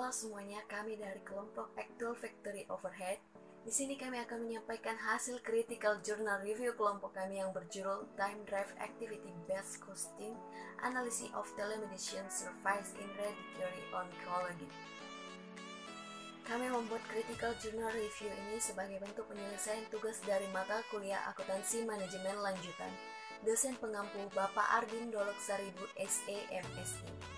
Halo semuanya, kami dari kelompok Actual Factory Overhead. Di sini kami akan menyampaikan hasil critical journal review kelompok kami yang berjudul Time Drive Activity Based Costing Analysis of Telemedicine Service in Hereditary Oncology. Kami membuat critical journal review ini sebagai bentuk penyelesaian tugas dari mata kuliah akuntansi manajemen lanjutan dosen pengampu Bapak Ardin Doloksaribu SE MSI.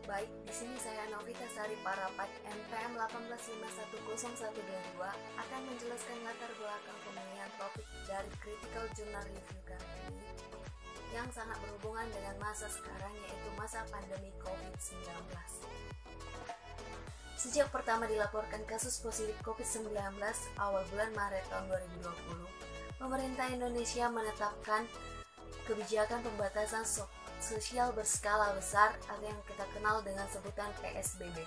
Baik, di sini saya Novita Sari Parapat NPM 1851022 akan menjelaskan latar belakang pemilihan topik dari critical journal review kami ini yang sangat berhubungan dengan masa sekarang, yaitu masa pandemi COVID-19. Sejak pertama dilaporkan kasus positif COVID-19 awal bulan Maret tahun 2020, pemerintah Indonesia menetapkan kebijakan pembatasan sosial berskala besar atau yang kita kenal dengan sebutan PSBB.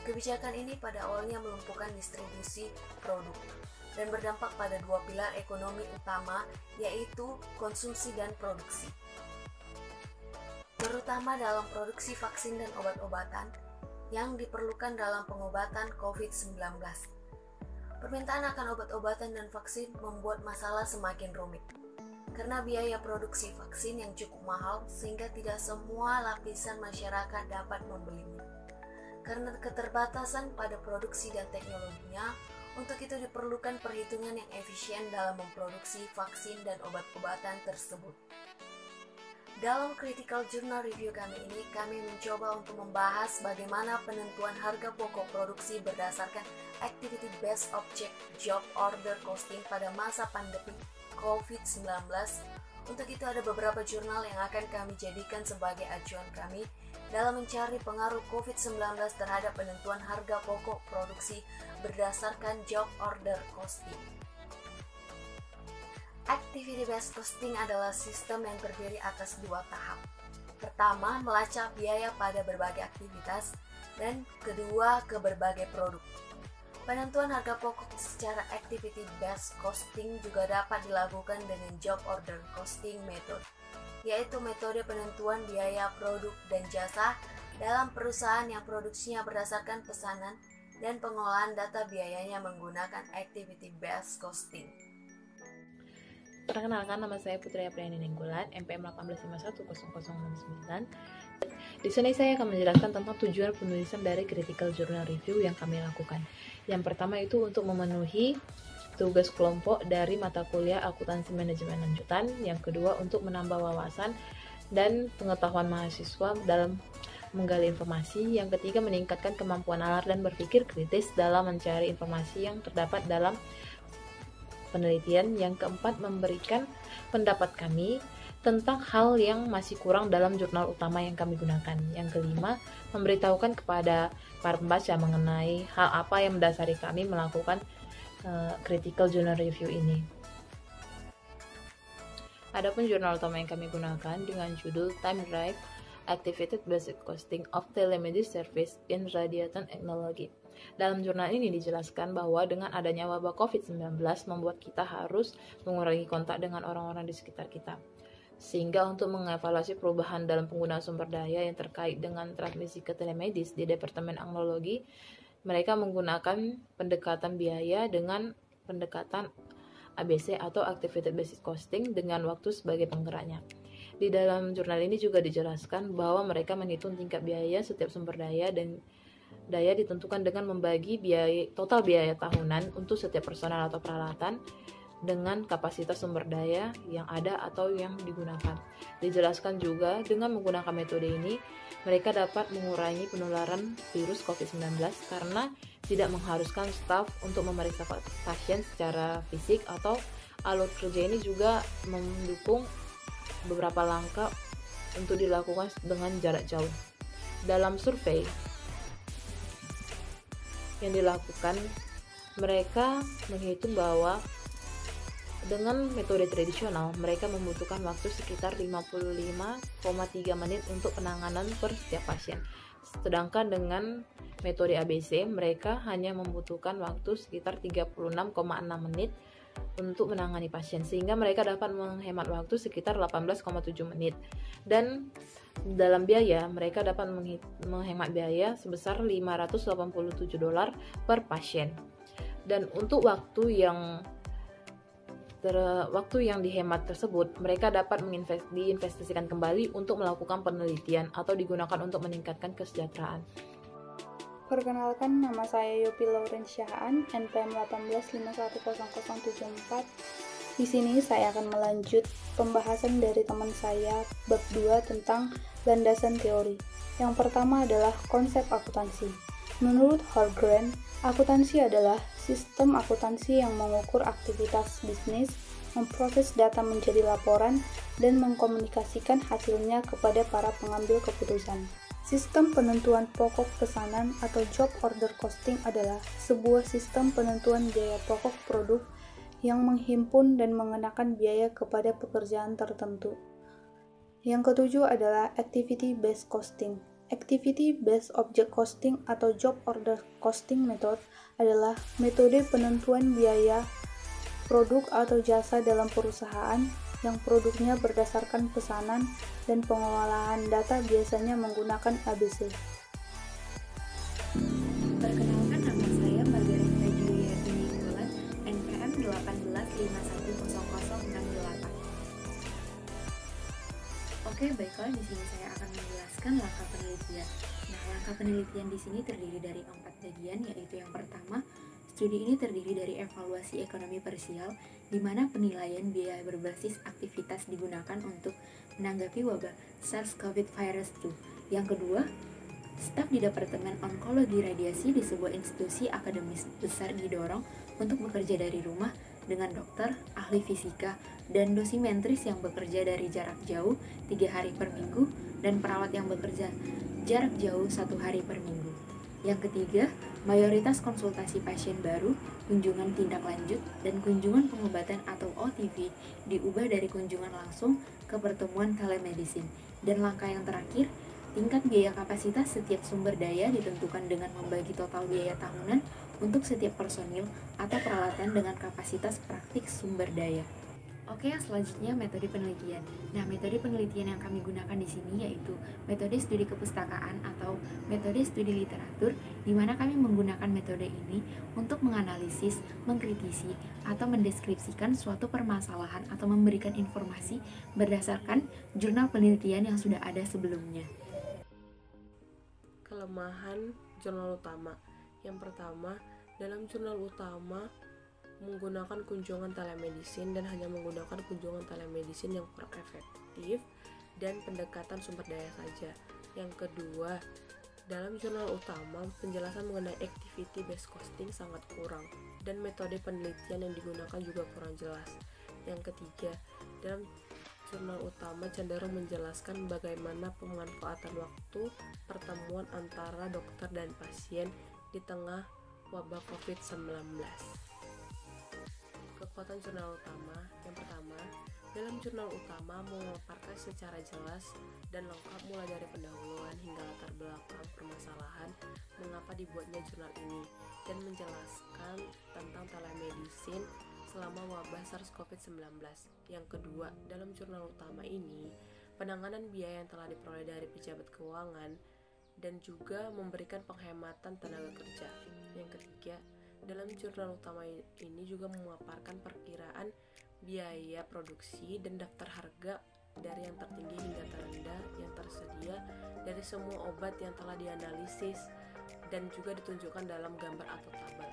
Kebijakan ini pada awalnya melumpuhkan distribusi produk dan berdampak pada dua pilar ekonomi utama, yaitu konsumsi dan produksi. Terutama dalam produksi vaksin dan obat-obatan yang diperlukan dalam pengobatan COVID-19. Permintaan akan obat-obatan dan vaksin membuat masalah semakin rumit karena biaya produksi vaksin yang cukup mahal sehingga tidak semua lapisan masyarakat dapat membelinya. Karena keterbatasan pada produksi dan teknologinya, untuk itu diperlukan perhitungan yang efisien dalam memproduksi vaksin dan obat-obatan tersebut. Dalam critical journal review kami ini, kami mencoba untuk membahas bagaimana penentuan harga pokok produksi berdasarkan activity based object job order costing pada masa pandemi COVID-19. Untuk itu ada beberapa jurnal yang akan kami jadikan sebagai acuan kami dalam mencari pengaruh COVID-19 terhadap penentuan harga pokok produksi berdasarkan job order costing. Activity based costing adalah sistem yang terdiri atas dua tahap. Pertama, melacak biaya pada berbagai aktivitas, dan kedua, ke berbagai produk. Penentuan harga pokok secara activity based costing juga dapat dilakukan dengan job order costing method, yaitu metode penentuan biaya produk dan jasa dalam perusahaan yang produksinya berdasarkan pesanan dan pengolahan data biayanya menggunakan activity based costing. Perkenalkan, nama saya Putri Apriani Nenggulan, NPM 185100069. Di sini saya akan menjelaskan tentang tujuan penulisan dari critical journal review yang kami lakukan. Yang pertama itu untuk memenuhi tugas kelompok dari mata kuliah akuntansi manajemen lanjutan. Yang kedua untuk menambah wawasan dan pengetahuan mahasiswa dalam menggali informasi. Yang ketiga meningkatkan kemampuan nalar dan berpikir kritis dalam mencari informasi yang terdapat dalam penelitian. Yang keempat, memberikan pendapat kami tentang hal yang masih kurang dalam jurnal utama yang kami gunakan. Yang kelima, memberitahukan kepada para pembaca mengenai hal apa yang mendasari kami melakukan critical journal review ini. Adapun jurnal utama yang kami gunakan dengan judul Time Drive Activated Basic Costing of Telemedicine Service in Radiation Technology. Dalam jurnal ini dijelaskan bahwa dengan adanya wabah COVID-19 membuat kita harus mengurangi kontak dengan orang-orang di sekitar kita. Sehingga untuk mengevaluasi perubahan dalam penggunaan sumber daya yang terkait dengan transmisi ke telemedis di Departemen Angnologi, mereka menggunakan pendekatan biaya dengan pendekatan ABC atau Activated Basic Costing dengan waktu sebagai penggeraknya. Di dalam jurnal ini juga dijelaskan bahwa mereka menghitung tingkat biaya setiap sumber daya dan daya ditentukan dengan membagi total biaya tahunan untuk setiap personal atau peralatan dengan kapasitas sumber daya yang ada atau yang digunakan. Dijelaskan juga dengan menggunakan metode ini, mereka dapat mengurangi penularan virus COVID-19 karena tidak mengharuskan staf untuk memeriksa pasien secara fisik, atau alur kerja ini juga mendukung beberapa langkah untuk dilakukan dengan jarak jauh. Dalam survei yang dilakukan, mereka menghitung bahwa dengan metode tradisional, mereka membutuhkan waktu sekitar 55,3 menit untuk penanganan per setiap pasien. Sedangkan dengan metode ABC, mereka hanya membutuhkan waktu sekitar 36,6 menit untuk menangani pasien, sehingga mereka dapat menghemat waktu sekitar 18,7 menit. Dan dalam biaya, mereka dapat menghemat biaya sebesar $587 per pasien. Dan untuk waktu yang dihemat tersebut, mereka dapat diinvestasikan kembali untuk melakukan penelitian atau digunakan untuk meningkatkan kesejahteraan. Perkenalkan, nama saya Yopi Laurentiaan, NPM 18510074. Di sini saya akan melanjut pembahasan dari teman saya bab 2 tentang landasan teori. Yang pertama adalah konsep akuntansi. Menurut Horgren, akuntansi adalah sistem akuntansi yang mengukur aktivitas bisnis, memproses data menjadi laporan, dan mengkomunikasikan hasilnya kepada para pengambil keputusan. Sistem penentuan pokok pesanan atau job order costing adalah sebuah sistem penentuan biaya pokok produk yang menghimpun dan mengenakan biaya kepada pekerjaan tertentu. Yang ketujuh adalah activity based costing. Activity based object costing atau job order costing method adalah metode penentuan biaya produk atau jasa dalam perusahaan yang produknya berdasarkan pesanan dan pengolahan data biasanya menggunakan ABC. Perkenalkan, nama saya Margarita Juliati Nicola, NPM 18510068. Oke, baiklah, di sini saya akan menjelaskan langkah penelitian. Nah, langkah penelitian di sini terdiri dari 4 bagian, yaitu yang pertama, studi ini terdiri dari evaluasi ekonomi parsial, di mana penilaian biaya berbasis aktivitas digunakan untuk menanggapi wabah SARS-CoV-2. Yang kedua, staf di Departemen Onkologi Radiasi di sebuah institusi akademis besar didorong untuk bekerja dari rumah dengan dokter, ahli fisika, dan dosimetris yang bekerja dari jarak jauh 3 hari per minggu, dan perawat yang bekerja jarak jauh 1 hari per minggu. Yang ketiga, mayoritas konsultasi pasien baru, kunjungan tindak lanjut, dan kunjungan pengobatan atau OTP diubah dari kunjungan langsung ke pertemuan telemedicine. Dan langkah yang terakhir, tingkat biaya kapasitas setiap sumber daya ditentukan dengan membagi total biaya tahunan untuk setiap personil atau peralatan dengan kapasitas praktik sumber daya. Oke, selanjutnya metode penelitian. Nah, metode penelitian yang kami gunakan di sini yaitu metode studi kepustakaan atau metode studi literatur, di mana kami menggunakan metode ini untuk menganalisis, mengkritisi, atau mendeskripsikan suatu permasalahan atau memberikan informasi berdasarkan jurnal penelitian yang sudah ada sebelumnya. Kelemahan jurnal utama. Yang pertama, dalam jurnal utama menggunakan kunjungan telemedicine dan hanya menggunakan kunjungan telemedicine yang kurang efektif dan pendekatan sumber daya saja. Yang kedua, dalam jurnal utama penjelasan mengenai activity based costing sangat kurang dan metode penelitian yang digunakan juga kurang jelas. Yang ketiga, dalam jurnal utama cenderung menjelaskan bagaimana pemanfaatan waktu pertemuan antara dokter dan pasien di tengah wabah COVID-19. Kekuatan jurnal utama. Yang pertama, dalam jurnal utama memaparkan secara jelas dan lengkap mulai dari pendahuluan hingga latar belakang permasalahan mengapa dibuatnya jurnal ini dan menjelaskan tentang telemedicine selama wabah SARS-CoV-19. Yang kedua, dalam jurnal utama ini penanganan biaya yang telah diperoleh dari pejabat keuangan dan juga memberikan penghematan tenaga kerja. Yang ketiga, dalam jurnal utama ini juga memaparkan perkiraan biaya produksi dan daftar harga dari yang tertinggi hingga terendah yang tersedia dari semua obat yang telah dianalisis dan juga ditunjukkan dalam gambar atau tabel.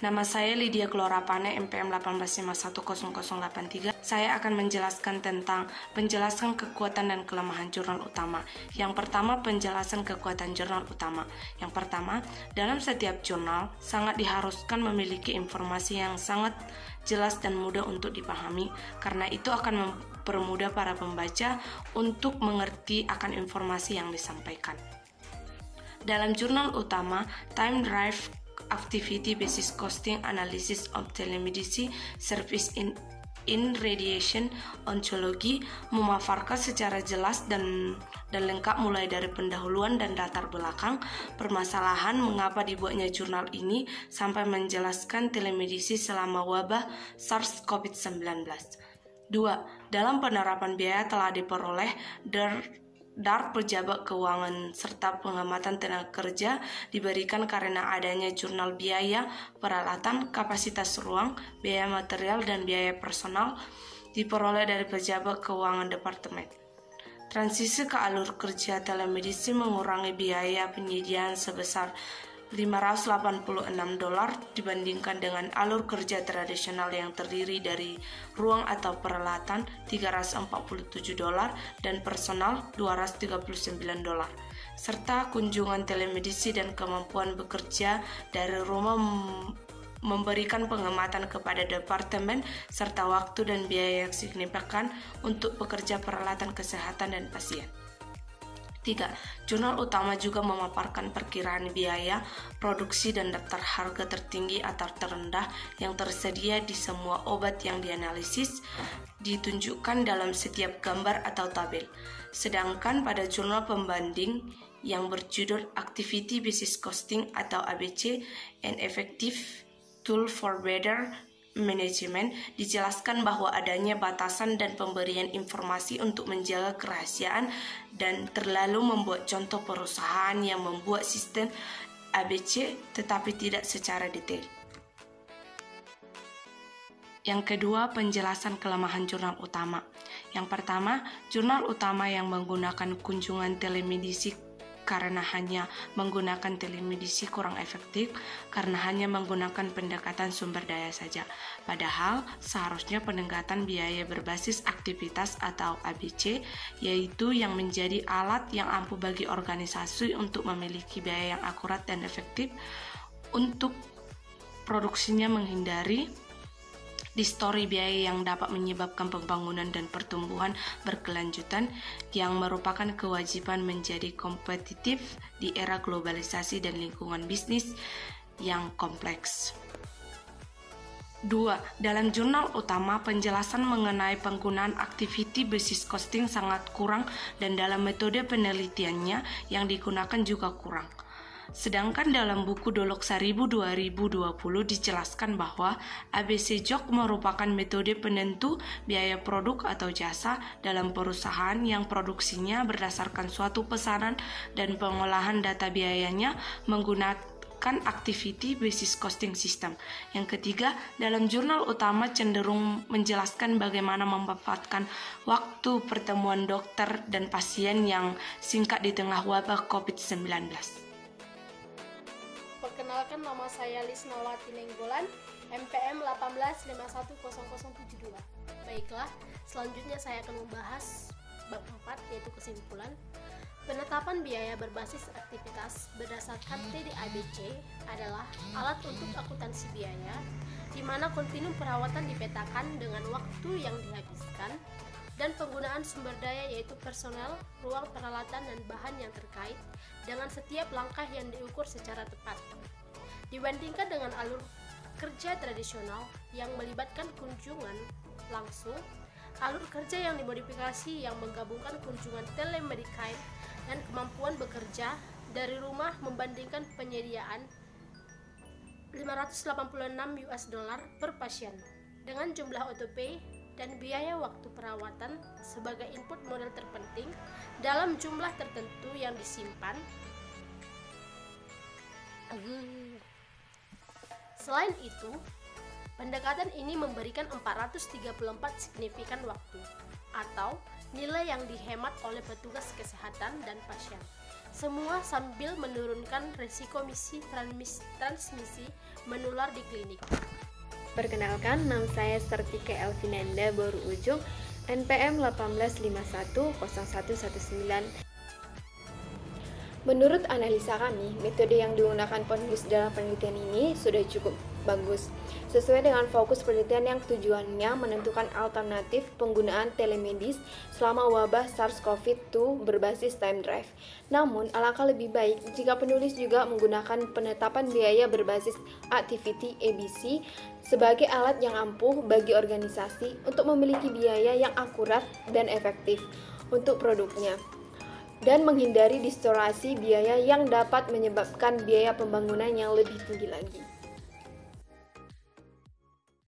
Nama saya Lydia Glorapane, NPM 18510083. Saya akan menjelaskan tentang penjelasan kekuatan dan kelemahan jurnal utama. Yang pertama, penjelasan kekuatan jurnal utama. Yang pertama, dalam setiap jurnal sangat diharuskan memiliki informasi yang sangat jelas dan mudah untuk dipahami, karena itu akan mempermudah para pembaca untuk mengerti akan informasi yang disampaikan. Dalam jurnal utama, Time Drive Activity Basis Costing Analysis of Telemedicine Service in in Radiation Oncology memaparkan secara jelas dan lengkap mulai dari pendahuluan dan latar belakang permasalahan mengapa dibuatnya jurnal ini sampai menjelaskan telemedicine selama wabah SARS-CoV-19. 2. Dalam penerapan biaya telah diperoleh dari pejabat keuangan serta pengamatan tenaga kerja diberikan karena adanya jurnal biaya, peralatan, kapasitas ruang, biaya material, dan biaya personal diperoleh dari pejabat keuangan departemen. Transisi ke alur kerja telemedicine mengurangi biaya penyediaan sebesar $586 dibandingkan dengan alur kerja tradisional yang terdiri dari ruang atau peralatan $347 dan personal $239, serta kunjungan telemedicine dan kemampuan bekerja dari rumah memberikan pengamatan kepada departemen serta waktu dan biaya yang signifikan untuk pekerja peralatan kesehatan dan pasien. 3. Jurnal utama juga memaparkan perkiraan biaya, produksi, dan daftar harga tertinggi atau terendah yang tersedia di semua obat yang dianalisis, ditunjukkan dalam setiap gambar atau tabel. Sedangkan pada jurnal pembanding yang berjudul Activity Basis Costing atau ABC, An Effective Tool for Better Management, dijelaskan bahwa adanya batasan dan pemberian informasi untuk menjaga kerahasiaan dan terlalu membuat contoh perusahaan yang membuat sistem ABC tetapi tidak secara detail. Yang kedua, penjelasan kelemahan jurnal utama. Yang pertama, jurnal utama yang menggunakan kunjungan telemedicine karena hanya menggunakan telemedicine kurang efektif karena hanya menggunakan pendekatan sumber daya saja. Padahal seharusnya pendekatan biaya berbasis aktivitas atau ABC, yaitu yang menjadi alat yang ampuh bagi organisasi untuk memiliki biaya yang akurat dan efektif untuk produksinya, menghindari distorsi biaya yang dapat menyebabkan pembangunan dan pertumbuhan berkelanjutan yang merupakan kewajiban menjadi kompetitif di era globalisasi dan lingkungan bisnis yang kompleks. 2. Dalam jurnal utama, penjelasan mengenai penggunaan activity basis costing sangat kurang dan dalam metode penelitiannya yang digunakan juga kurang. Sedangkan dalam buku Dolok Saribu 2020 dijelaskan bahwa ABC JOC merupakan metode penentu biaya produk atau jasa dalam perusahaan yang produksinya berdasarkan suatu pesanan dan pengolahan data biayanya menggunakan activity basis costing system. Yang ketiga, dalam jurnal utama cenderung menjelaskan bagaimana memanfaatkan waktu pertemuan dokter dan pasien yang singkat di tengah wabah COVID-19. Perkenalkan, nama saya Lisnawati Nenggolan, MPM 185100072. Baiklah, selanjutnya saya akan membahas bab 4, yaitu kesimpulan. Penetapan biaya berbasis aktivitas berdasarkan TDABC adalah alat untuk akuntansi biaya, di mana kontinum perawatan dipetakan dengan waktu yang dihabiskan dan penggunaan sumber daya yaitu personel, ruang peralatan, dan bahan yang terkait dengan setiap langkah yang diukur secara tepat. Dibandingkan dengan alur kerja tradisional yang melibatkan kunjungan langsung, alur kerja yang dimodifikasi yang menggabungkan kunjungan telemedicine dan kemampuan bekerja dari rumah membandingkan penyediaan $586 per pasien dengan jumlah OTP dan biaya waktu perawatan sebagai input modal terpenting dalam jumlah tertentu yang disimpan. Selain itu, pendekatan ini memberikan 434 signifikan waktu atau nilai yang dihemat oleh petugas kesehatan dan pasien, semua sambil menurunkan risiko transmisi menular di klinik. Perkenalkan, nama saya Sartika Elvinanda Boru Ujung, NPM 1810119. Menurut analisa kami, metode yang digunakan penulis dalam penelitian ini sudah cukup bagus, sesuai dengan fokus penelitian yang tujuannya menentukan alternatif penggunaan telemedis selama wabah SARS-CoV-2 berbasis time drive. Namun, alangkah lebih baik jika penulis juga menggunakan penetapan biaya berbasis activity ABC sebagai alat yang ampuh bagi organisasi untuk memiliki biaya yang akurat dan efektif untuk produknya, dan menghindari distorsi biaya yang dapat menyebabkan biaya pembangunan yang lebih tinggi lagi.